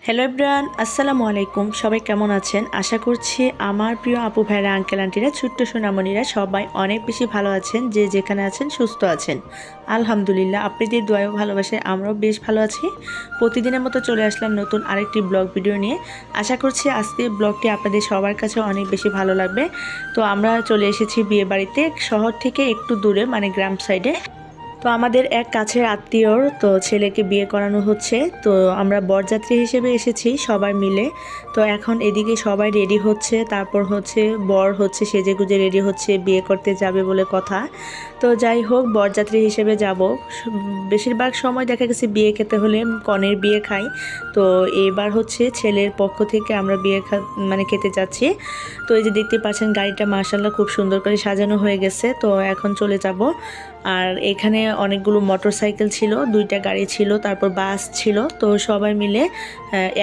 Hello everyone, আসসালামু আলাইকুম। সবাই কেমন আছেন? আশা করছি আমার প্রিয় আপু ভাইরা, আঙ্কেল আন্টিরা, ছোট্ট সোনামণিরা সবাই অনেক বেশি ভালো আছেন। যে যেখানে আছেন সুস্থ আছেন, আলহামদুলিল্লাহ। আপনাদের দোয়া ও ভালোবাসায় আমরাও বেশ ভালো আছি। প্রতিদিনের মতো চলে আসলাম নতুন আরেকটি ব্লগ ভিডিও নিয়ে। আশা করছি আজকের ব্লগটি আপনাদের সবার কাছে অনেক বেশি ভালো লাগবে। তো আমরা চলে এসেছি বিয়ে বাড়িতে, শহর থেকে একটু দূরে, মানে গ্রাম সাইডে। তো আমাদের এক কাছের আত্মীয়র তো ছেলেকে বিয়ে করানো হচ্ছে। তো আমরা বরযাত্রী হিসেবে এসেছি সবাই মিলে। তো এখন এদিকে সবাই রেডি হচ্ছে, তারপর হচ্ছে বর হচ্ছে সেজেগুজে রেডি হচ্ছে, বিয়ে করতে যাবে বলে কথা। তো যাই হোক, বরযাত্রী হিসেবে যাব। বেশিরভাগ সময় দেখা গেছে বিয়ে খেতে হলে কনের বিয়ে খাই। তো এবার হচ্ছে ছেলের পক্ষ থেকে আমরা বিয়ে মানে খেতে যাচ্ছি। তো এই যে দেখতে পাচ্ছেন গাড়িটা মাশাআল্লাহ খুব সুন্দর করে সাজানো হয়ে গেছে। তো এখন চলে যাব। আর এখানে অনেকগুলো মোটরসাইকেল ছিল, দুইটা গাড়ি ছিল, তারপর বাস ছিল। তো সবাই মিলে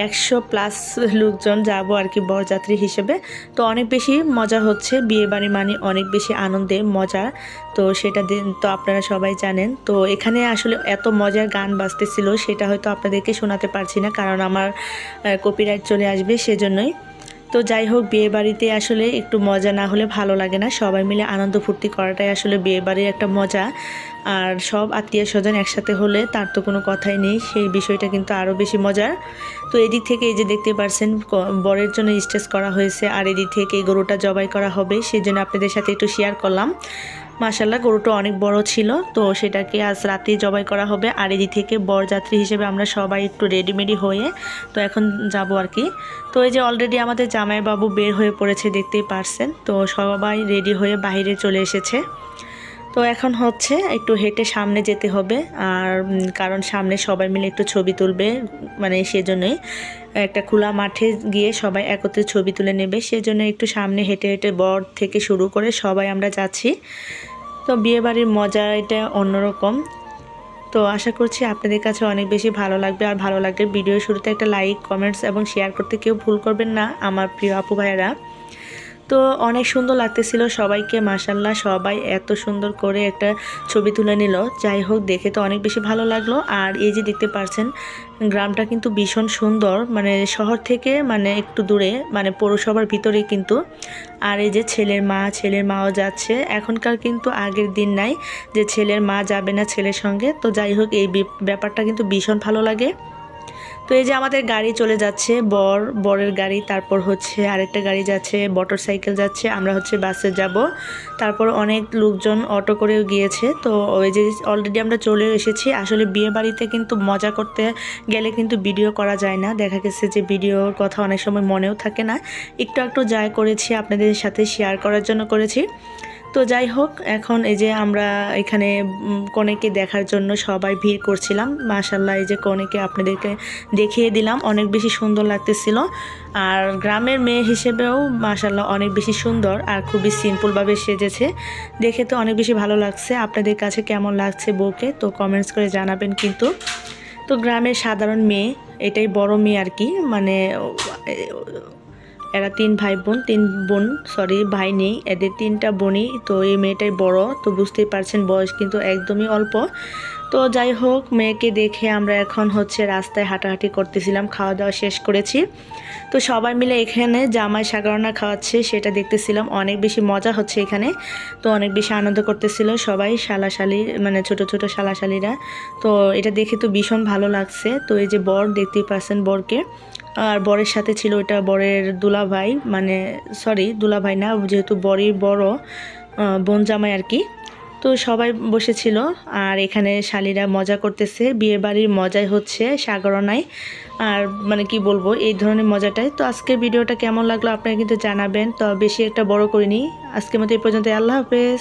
100+ লোকজন যাব আর কি বরযাত্রী হিসেবে। তো অনেক বেশি মজা হচ্ছে, বিয়ে বাড়ি মানে অনেক বেশি আনন্দে মজা। তো সেটা তো আপনারা সবাই জানেন। তো এখানে আসলে এত মজার গান বাজতেছিল, সেটা হয়তো আপনাদেরকে শোনাতে পারছি না, কারণ আমার কপিরাইট চলে আসবে, সেজন্যই। তো যাই হোক, বিয়ে বাড়িতে আসলে একটু মজা না হলে ভালো লাগে না। সবাই মিলে আনন্দ ফুর্তি করাটাই আসলে বিয়ে বাড়ির একটা মজা। আর সব আত্মীয় স্বজন একসাথে হলে তার তো কোনো কথাই নেই, সেই বিষয়টা কিন্তু আরও বেশি মজার। তো এদিক থেকে এই যে দেখতে পাচ্ছেন বরের জন্য স্টেজ করা হয়েছে, আর এদিক থেকে এই গরুটা জবাই করা হবে, সেই জন্য আপনাদের সাথে একটু শেয়ার করলাম। মাশাআল্লাহ গরুটা অনেক বড় ছিল, তো সেটাকে আজ রাতেই জবাই করা হবে। আর এদিক থেকে বরযাত্রী হিসেবে আমরা সবাই একটু রেডিমেডি হয়ে তো এখন যাব আর কি। তো এই যে অলরেডি আমাদের জামাইবাবু বের হয়ে পড়েছে, দেখতেই পারছেন। তো সবাই রেডি হয়ে বাইরে চলে এসেছে। তো এখন হচ্ছে একটু হেঁটে সামনে যেতে হবে, আর কারণ সামনে সবাই মিলে একটু ছবি তুলবে, মানে সেজন্যই একটা খোলা মাঠে গিয়ে সবাই একত্রে ছবি তুলে নেবে, সেজন্য একটু সামনে হেঁটে হেঁটে বর থেকে শুরু করে সবাই আমরা যাচ্ছি। তো বিয়েবাড়ির মজা এটা অন্যরকম। তো আশা করছি আপনাদের কাছে অনেক বেশি ভালো লাগবে। আর ভালো লাগলে ভিডিও শুরুতে একটা লাইক, কমেন্টস এবং শেয়ার করতে কেউ ভুল করবেন না আমার প্রিয় আপু ভাইয়েরা। তো অনেক সুন্দর লাগতেছিল সবাইকে, মাশাআল্লাহ সবাই এত সুন্দর করে একটা ছবি তুলে নিল। যাই হোক, দেখে তো অনেক বেশি ভালো লাগলো। আর এই যে দেখতে পাচ্ছেন গ্রামটা কিন্তু ভীষণ সুন্দর, মানে শহর থেকে মানে একটু দূরে, মানে পৌরসভার ভিতরেই কিন্তু। আর এই যে ছেলের মাও যাচ্ছে। এখনকার কিন্তু আগের দিন নাই যে ছেলের মা যাবে না ছেলের সঙ্গে। তো যাই হোক, এই ব্যাপারটা কিন্তু ভীষণ ভালো লাগে। তো এই যে আমাদের গাড়ি চলে যাচ্ছে, বরের গাড়ি, তারপর হচ্ছে আরেকটা গাড়ি যাচ্ছে, মোটরসাইকেল যাচ্ছে, আমরা হচ্ছে বাসে যাব। তারপর অনেক লোকজন অটো করেও গিয়েছে। তো ওই যে অলরেডি আমরা চলে এসেছি। আসলে বিয়ে বাড়িতে কিন্তু মজা করতে গেলে কিন্তু ভিডিও করা যায় না, দেখা গেছে যে ভিডিওর কথা অনেক সময় মনেও থাকে না। একটু একটু যা করেছি আপনাদের সাথে শেয়ার করার জন্য করেছি। তো যাই হোক, এখন এই যে আমরা এখানে কনেকে দেখার জন্য সবাই ভিড় করছিলাম। মাশাআল্লাহ এই যে কনেকে আপনাদেরকে দেখিয়ে দিলাম, অনেক বেশি সুন্দর লাগতেছিল। আর গ্রামের মেয়ে হিসেবেও মাশাআল্লাহ অনেক বেশি সুন্দর, আর খুবই সিম্পলভাবে সেজেছে, দেখে তো অনেক বেশি ভালো লাগছে। আপনাদের কাছে কেমন লাগছে বউকে তো কমেন্টস করে জানাবেন কিন্তু। তো গ্রামের সাধারণ মেয়ে, এটাই বড় মেয়ে আর কি, মানে এরা 3 বোন, সরি ভাই নেই, এদের 3টা বোনই। তো এই মেয়েটাই বড়, তো বুঝতেই পারছেন বয়স কিন্তু একদমই অল্প। তো যাই হোক, মেয়েকে দেখে আমরা এখন হচ্ছে রাস্তায় হাঁটাহাঁটি করতেছিলাম, খাওয়া দাওয়া শেষ করেছি। তো সবাই মিলে এখানে জামাই সাগরানা খাওয়াচ্ছে, সেটা দেখতেছিলাম, অনেক বেশি মজা হচ্ছে এখানে। তো অনেক বেশি আনন্দ করতেছিল সবাই, শালাশালি মানে ছোট ছোট শালাশালিরা। তো এটা দেখে তো ভীষণ ভালো লাগছে। তো এই যে বর, দেখতেই পাচ্ছেন বরকে। আর বরের সাথে ছিল ওটা বরের দুলাভাই, মানে সরি দুলাভাই না, যেহেতু বরই বড় বোন জামাই আর কি। তো সবাই বসেছিল, আর এখানে শালিরা মজা করতেছে। বিয়ে বাড়ির মজাই হচ্ছে সাগরনায়, আর মানে কি বলবো, এই ধরনের মজাটাই। তো আজকের ভিডিওটা কেমন লাগলো আপনারা কিন্তু জানাবেন। তো বেশি একটা বড় করিনি, আজকের মতো এই পর্যন্ত। আল্লাহ হাফেজ।